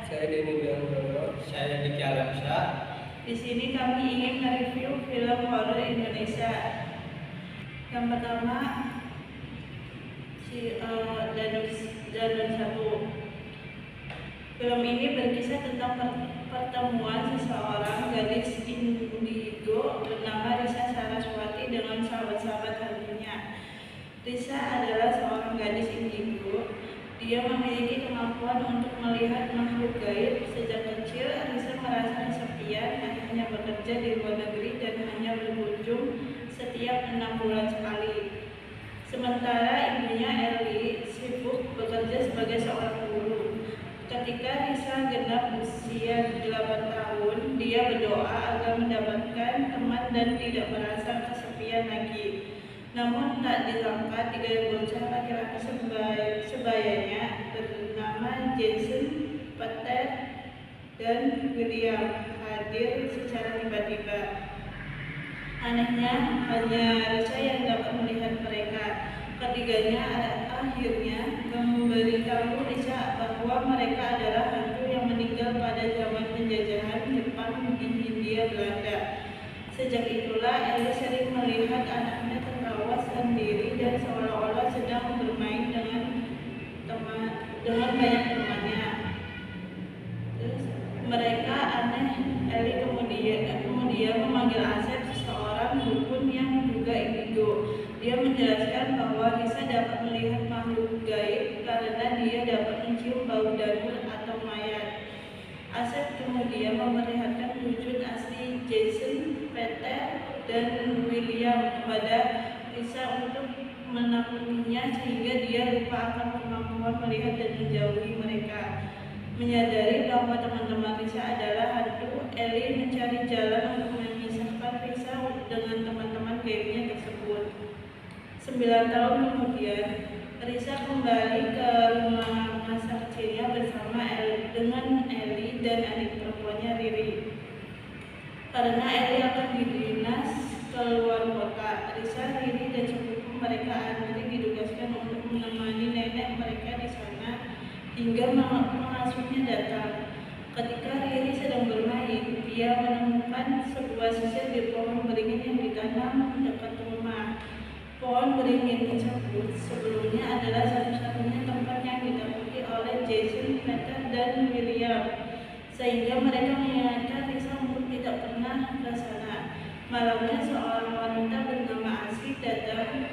Saya Denny Wiandono. Saya Diki Alamsyah. Di sini kami ingin mereview film horor Indonesia. Yang pertama, Danun 1. Film ini berkisah tentang pertemuan seseorang gadis indigo bernama Risa Saraswati dengan sahabat-sahabat hantunya. Risa adalah seorang gadis indigo. Dia memiliki kemampuan untuk melihat makhluk gaib. Sejak kecil, Risa merasa kesepian, akhirnya bekerja di luar negeri dan hanya berkunjung setiap 6 bulan sekali. Sementara ibunya Eli sibuk bekerja sebagai seorang guru. Ketika Risa genap usia 8 tahun, dia berdoa agar mendapatkan teman dan tidak merasa kesepian lagi. Namun tak disangka 3 bocah laki-laki sebayanya bernama Jason, Peter, dan William hadir secara tiba-tiba. Anehnya, hanya Risa yang dapat melihat mereka. Ketiganya akhirnya memberitahu Risa bahwa mereka adalah hantu yang meninggal pada zaman penjajahan Jepang di Hindia Belanda. Sejak itulah Eli sering melihat anaknya tertawa sendiri dan seolah-olah sedang bermain dengan banyak temannya. Terus mereka aneh. Eli kemudian memanggil Asep, seseorang dukun yang juga indigo. Dia menjelaskan bahwa Risa dapat melihat makhluk gaib karena dia dapat mencium bau danur atau mayat. Asep kemudian memperlihatkan wujud asli Jason, Peter, dan William kepada Risa untuk menakutinya sehingga dia lupa akan kemampuan melihat dan menjauhi mereka. Menyadari bahwa teman-teman Risa adalah hantu, Eli mencari jalan untuk memisahkan Risa dengan teman-teman gaibnya tersebut. 9 tahun kemudian, Risa kembali ke rumah masa kecilnya bersama dengan Eli dan adik perempuannya Riri. Karena Eli akan didinas ke luar kota, Risa, Riri, dan sepupu mereka Andri ditugaskan untuk menemani nenek mereka di sana hingga pengasuhnya datang. Ketika Riri sedang bermain, dia menemukan sebuah sisir di pohon beringin yang ditanam dekat rumah. Pohon beringin tersebut sebelumnya adalah satu-satunya tempat yang ditakuti oleh Jason, Peter, dan William, sehingga mereka mengingatkan Risa untuk tidak pernah ke sana. Malamnya seorang wanita bernama Asih datang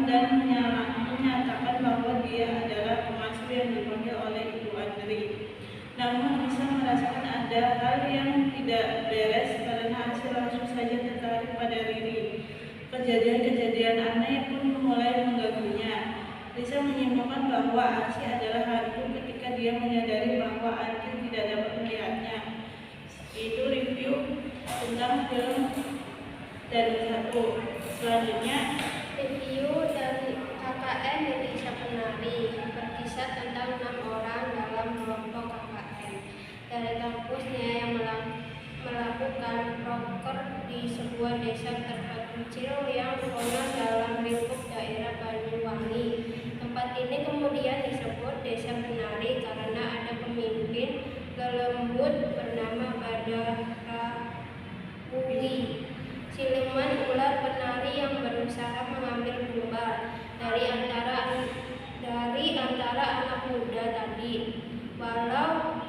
dan menyatakan bahwa dia adalah pengasuh yang dipanggil oleh Ibu Andri. Namun Risa merasakan ada hal yang tidak beres karena Asih langsung saja tertarik pada Riri. Kejadian-kejadian aneh pun mulai mengganggunya. Risa menyimpulkan bahwa Asih adalah hantu ketika dia menyadari bahwa Andri tidak dapat melihatnya. Itu review tentang film Danun 1. Selanjutnya review dari KKN Indonesia Penari, berkisah tentang 6 orang dalam kelompok KKN dari kampusnya yang melakukan proker di sebuah desa terpencil yang konon dalam lingkup daerah Banyuwangi. Tempat ini kemudian disebut Desa Penari karena ada pemimpin lelembut bernama Badarahuwi, siluman ular penari yang berusaha mengambil tumbal dari antara anak muda tadi. Walau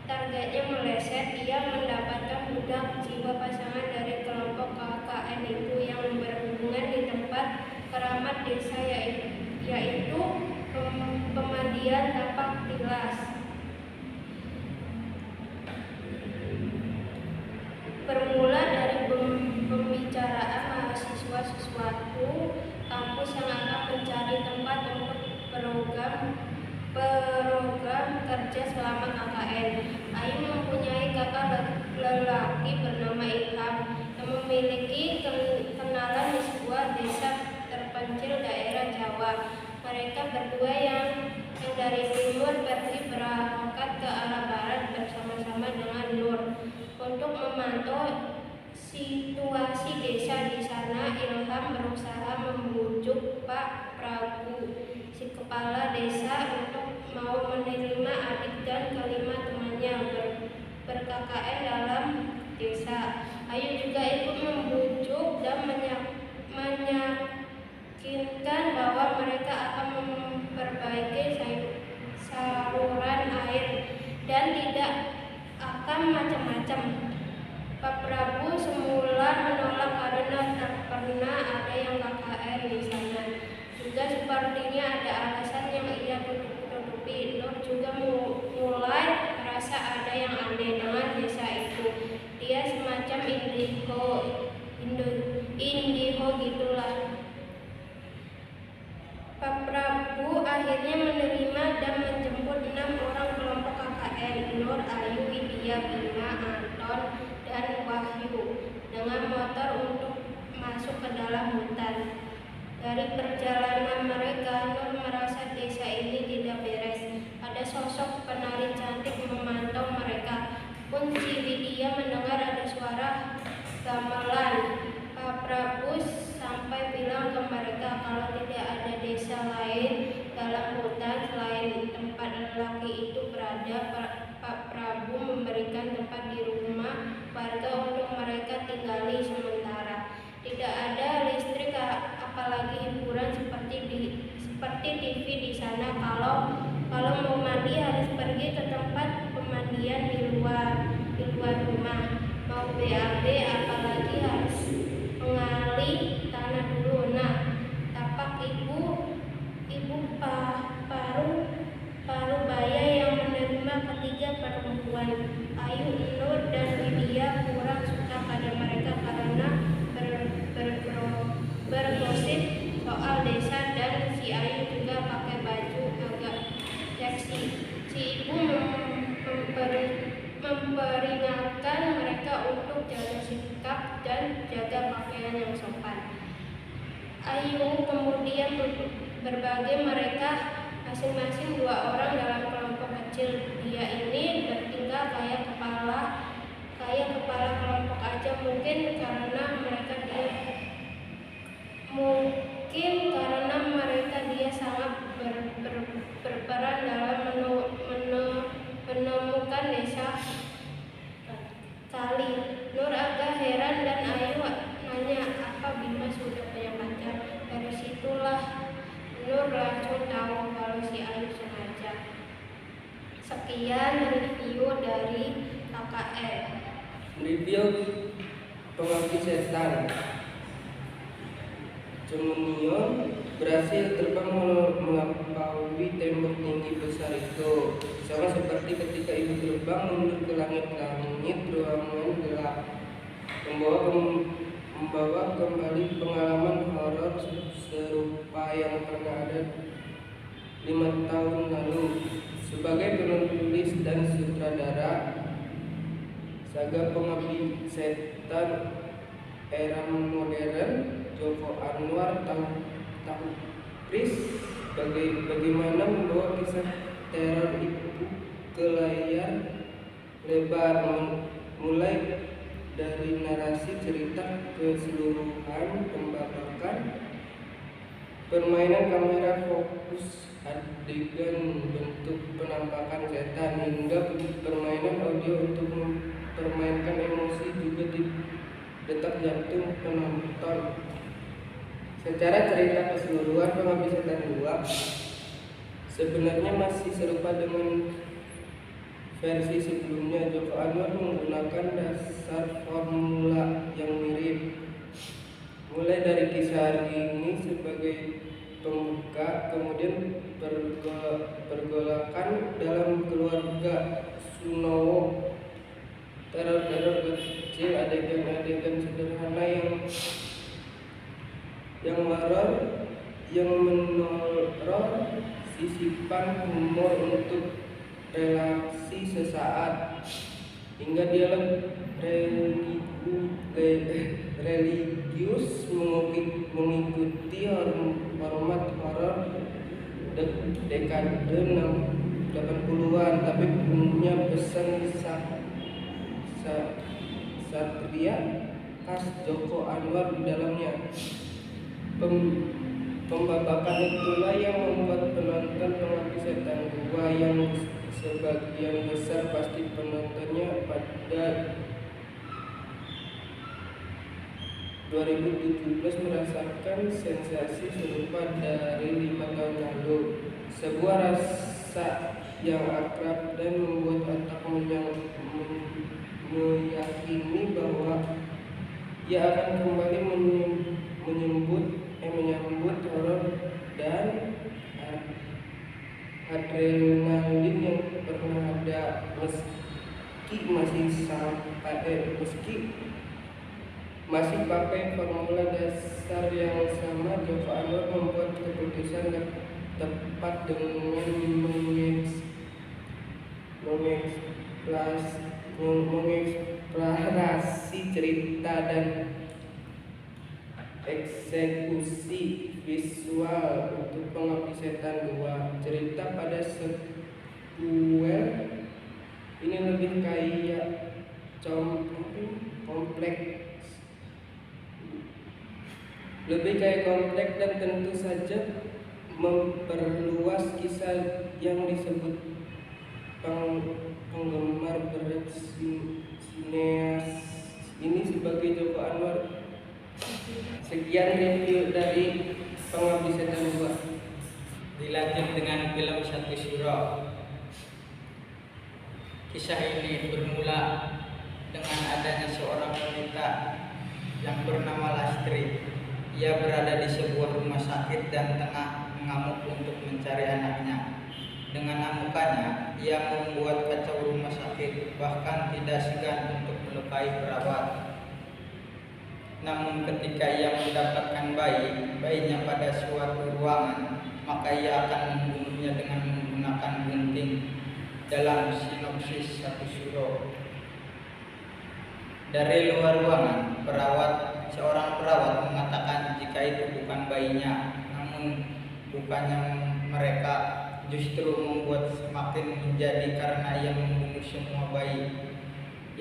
targetnya meleset, ia mendapatkan budak jiwa pasangan dari kelompok KKN itu yang berhubungan di tempat keramat desa yaitu pemandian tapak tilas. Bermula dari pembicaraan mahasiswa sesuatu kampus yang akan mencari tempat untuk program kerja selama KKN. Ayu mempunyai kakak lelaki bernama Ilham yang memiliki kenalan di sebuah desa terpencil daerah Jawa. Mereka berdua yang dari timur pergi berangkat ke arah barat bersama-sama dengan Nur untuk memantau situasi desa di sana. Ilham berusaha membujuk Pak Prabu, si kepala desa, untuk mau menerima adik dan kelima temannya teman-temannya ber-KKN dalam desa. Ayu juga ikut membujuk dan meyakinkan bahwa mereka akan memperbaiki saluran air dan tidak akan macam-macam. Pak Prabu semula menolak karena tak pernah ada yang KKN di sana. Juga sepertinya ada alasan yang ia tutupi. Nur juga mulai merasa ada yang aneh dengan desa itu. Dia semacam indigo gitulah. Pak Prabu akhirnya menerima dan menjemput 6 orang kelompok KKN, Nur, Ayu, Widya, Bima, Anton, dan Wahyu dengan motor untuk masuk ke dalam hutan. Dari perjalanan mereka, Nur merasa desa ini tidak beres. Ada sosok penari cantik memantau mereka. Pun si Widya mendengar ada suara gamelan. Pak Prabu sampai bilang ke mereka kalau tidak ada desa lain dalam hutan selain tempat lelaki itu berada. Pak Prabu memberikan tempat di rumah warga untuk mereka tinggali sementara. Tidak ada listrik, apalagi hiburan seperti TV di sana. Kalau mau mandi harus pergi ke tempat pemandian di luar rumah. Mau BAB apalagi harus mengali tanah dulu. Nah, tapak ibu Parubaya yang menerima ketiga perempuan, Ayu, Nur, dan Widya kurang suka pada mereka karena bergosip soal desa, dan si Ayu juga pakai baju agak seksi. Si ibu memperingatkan mereka untuk jaga sikap dan jaga pakaian yang sopan. Ayu kemudian berbagi mereka masing-masing 2 orang dalam kelompok kecil. Dia ini bertingkah kayak kepala kelompok aja, mungkin karena dia sangat berperan dalam menemukan desa kali. Nur agak heran dan Ayu nanya, apa Bima sudah punya pacar? Dari situlah Nur langsung tahu kalau si Ayu sengaja. Sekian review dari KKN. Review Pengabdi Setan. Cemunion berhasil terbang melampaui tembok tinggi besar itu. Sama seperti ketika ibu terbang mundur ke langit-langit, ruangan gelap. Membawa kembali pengalaman horor serupa yang pernah ada 5 tahun lalu. Sebagai penulis dan sutradara saga Pengabdi Setan era modern, Joko Anwar tahu Pris bagaimana membawa kisah teror itu ke layar lebar, mulai dari narasi cerita keseluruhan, pembabakan, permainan kamera fokus adegan, bentuk penampakan setan, hingga permainan audio untuk mempermainkan emosi juga di detak jantung penonton. Secara cerita keseluruhan, Pengabdi Setan 2 sebenarnya masih serupa dengan versi sebelumnya. Joko Anwar menggunakan dasar formula yang mirip, mulai dari kisah ini sebagai pembuka, kemudian pergolakan dalam keluarga Sunowo, teror-teror kecil, adegan-adegan sederhana yang horor, yang menoror sisipan humor untuk relasi sesaat, hingga dialog religius mengikuti hormat horor dekade 80-an, tapi punya pesan satria khas Joko Anwar di dalamnya. Pembabakan itulah yang membuat penonton Pengabdi Setan 2 yang sebagian besar pasti penontonnya pada 2017 merasakan sensasi serupa dari 5 tahun lalu. Sebuah rasa yang akrab dan membuat otak meyakini bahwa ia akan kembali menyambut horor dan adrenalin yang pernah ada. Meski masih pakai formula dasar yang sama, Joko Anwar membuat keputusan yang tepat dengan mengeksplorasi cerita dan eksekusi visual untuk Pengabdi Setan 2. Cerita pada sequel ini lebih kompleks dan tentu saja memperluas kisah yang disebut penggemar berat sineas ini sebagai Joko Anwar. Sekian review dari Pengabdi Setan 2. Dilanjut dengan film Satu Suro. Kisah ini bermula dengan adanya seorang wanita yang bernama Lastri. Ia berada di sebuah rumah sakit dan tengah mengamuk untuk mencari anaknya. Dengan amukannya, ia membuat kacau rumah sakit, bahkan tidak segan untuk melukai perawat. Namun ketika ia mendapatkan bayinya pada suatu ruangan, maka ia akan membunuhnya dengan menggunakan gunting. Dalam sinopsis Satu Suro. Dari luar ruangan, seorang perawat mengatakan jika itu bukan bayinya, namun bukannya mereka justru membuat semakin menjadi karena ia membunuh semua bayi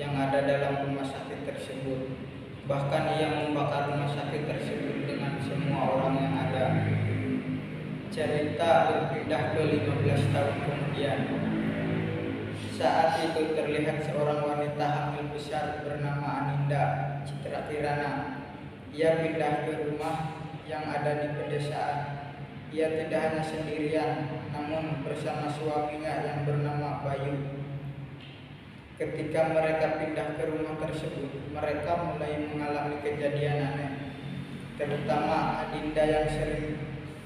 yang ada dalam rumah sakit tersebut. Bahkan ia membakar rumah sakit tersebut dengan semua orang yang ada. Cerita berpindah ke 15 tahun kemudian. Saat itu terlihat seorang wanita hamil besar bernama Aninda Citra Kirana. Ia pindah ke rumah yang ada di pedesaan. Ia tidak hanya sendirian, namun bersama suaminya yang bernama Bayu. Ketika mereka pindah ke rumah tersebut, mereka mulai mengalami kejadian aneh. Terutama Adinda yang sering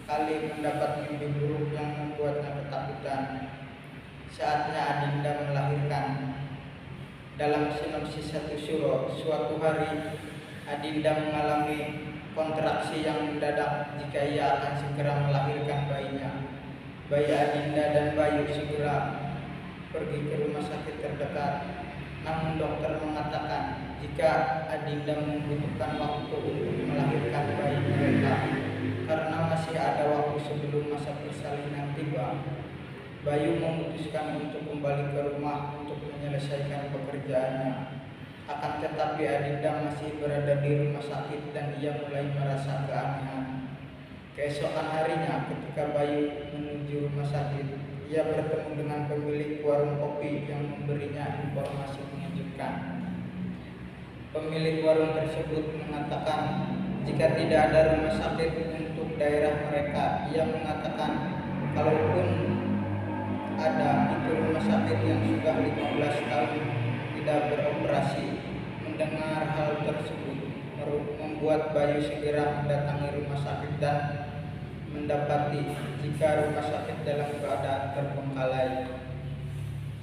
kali mendapat mimpi buruk yang membuatnya ketakutan. Saatnya Adinda melahirkan. Dalam sinopsis Satu Suro, suatu hari Adinda mengalami kontraksi yang mendadak jika ia akan segera melahirkan bayinya. Bayi Adinda dan Bayu segera pergi ke rumah sakit terdekat. Namun dokter mengatakan jika Adinda membutuhkan waktu untuk melahirkan bayi mereka karena masih ada waktu sebelum masa persalinan tiba. Bayu memutuskan untuk kembali ke rumah untuk menyelesaikan pekerjaannya. Akan tetapi Adinda masih berada di rumah sakit dan ia mulai merasa keanehan. Keesokan harinya ketika Bayu menuju rumah sakit, ia bertemu dengan pemilik warung kopi yang memberinya informasi mengejutkan. Pemilik warung tersebut mengatakan jika tidak ada rumah sakit untuk daerah mereka. Ia mengatakan kalaupun ada, itu rumah sakit yang sudah 15 tahun tidak beroperasi. Mendengar hal tersebut membuat Bayu segera mendatangi rumah sakit dan mendapati jika rumah sakit dalam keadaan terbengkalai.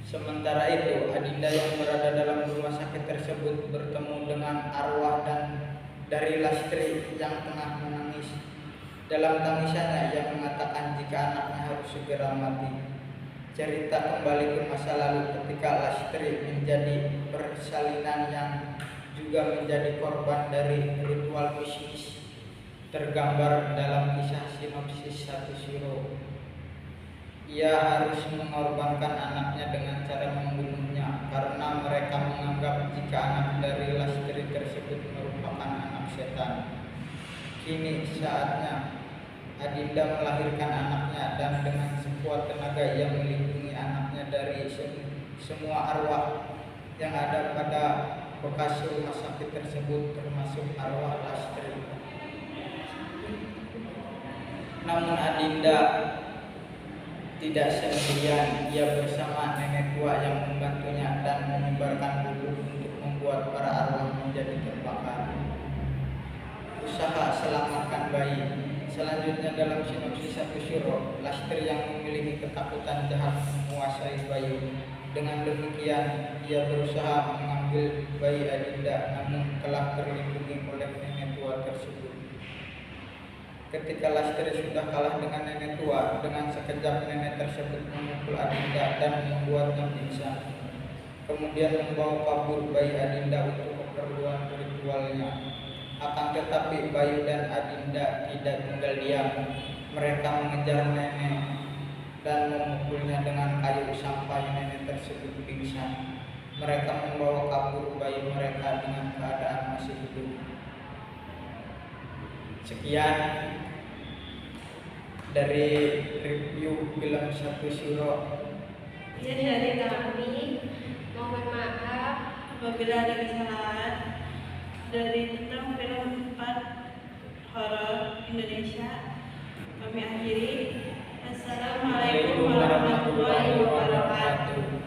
Sementara itu, Adinda yang berada dalam rumah sakit tersebut bertemu dengan arwah dari Lastri yang tengah menangis. Dalam tangisannya, ia mengatakan jika anaknya harus segera mati. Cerita kembali ke masa lalu ketika Lastri menjadi persalinan yang juga menjadi korban dari ritual mistis tergambar dalam kisah sinopsis Satu Suro. Ia harus mengorbankan anaknya dengan cara membunuhnya karena mereka menganggap jika anak dari Lastri tersebut merupakan anak setan. Kini saatnya Adinda melahirkan anaknya dan dengan sekuat tenaga ia melindungi anaknya dari semua arwah yang ada pada bekas rumah sakit tersebut, termasuk arwah Lastri. Namun Adinda tidak sendirian, ia bersama nenek tua yang membantunya dan menyebarkan bulu untuk membuat para arwah menjadi terbakar. Usaha selamatkan bayi. Selanjutnya dalam sinopsis 1 Syuro, Lastri yang memiliki ketakutan jahat menguasai bayi. Dengan demikian, ia berusaha mengambil bayi Adinda, namun telah terlindungi oleh nenek tua tersebut. Ketika Lastri sudah kalah dengan nenek tua, dengan sekejap nenek tersebut memukul Adinda dan membuatnya pingsan. Kemudian membawa kabur bayi Adinda untuk keperluan ritualnya. Akan tetapi Bayu dan Adinda tidak tinggal diam. Mereka mengejar nenek dan memukulnya dengan kayu sampai nenek tersebut pingsan. Mereka membawa kabur bayi mereka dengan keadaan masih hidup. Sekian dari review film 1 Syuro. Jadi dari kami, mohon maaf Apabila ada kesalahan dari tentang film 4 horor Indonesia, kami akhiri. Assalamualaikum warahmatullahi wabarakatuh.